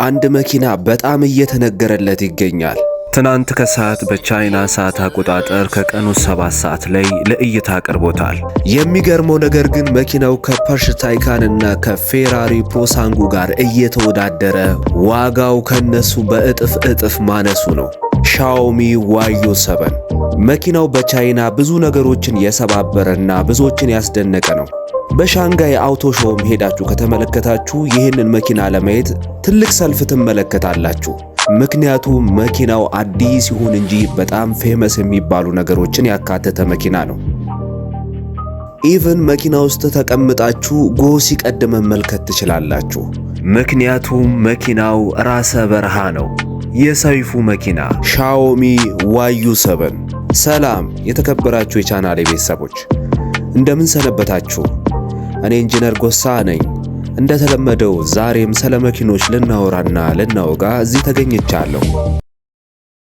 አንድ መኪና በጣም እየተነገረለት ይገኛል። ትናንት ከሰዓት በቻይና ሰዓት አቆጣጠር ከቀኑ 7 ሰዓት ላይ ለእይታ ቀርቦታል። የሚገርመው ነገር ግን መኪናው ከፖርሽ ታይካን እና ከፌራሪ ፕሮሳንጉ ጋር እየተወዳደረ ዋጋው ከነሱ በእጥፍ ማነሱ ነው። ሻኦሚ ዋዩ 7 መኪናው በቻይና ብዙ ነገሮችን የሰባበረና ብዙዎችን ያስደነቀ ነው። በሻንጋይ አውቶ ሾውም ሄዳችሁ ከተመለከታችሁ ይህንን መኪና ለማየት ትልቅ ሰልፍ ትመለከታላችሁ። ምክንያቱም መኪናው አዲስ ይሁን እንጂ በጣም ፌመስ የሚባሉ ነገሮችን ያካተተ መኪና ነው። ኢቭን መኪና ውስጥ ተቀምጣችሁ ጎ ሲቀድ መመልከት ትችላላችሁ። ምክንያቱም መኪናው ራሰ በረሃ ነው። የሰይፉ መኪና ሻኦሚ ዋዩ 7። ሰላም የተከበራችሁ የቻናሌ ቤተሰቦች እንደምን ሰነበታችሁ? እኔ ኢንጂነር ጎሳ ነኝ። እንደተለመደው ዛሬም ስለ መኪኖች ልናወራና ልናወጋ እዚህ ተገኝቻለሁ።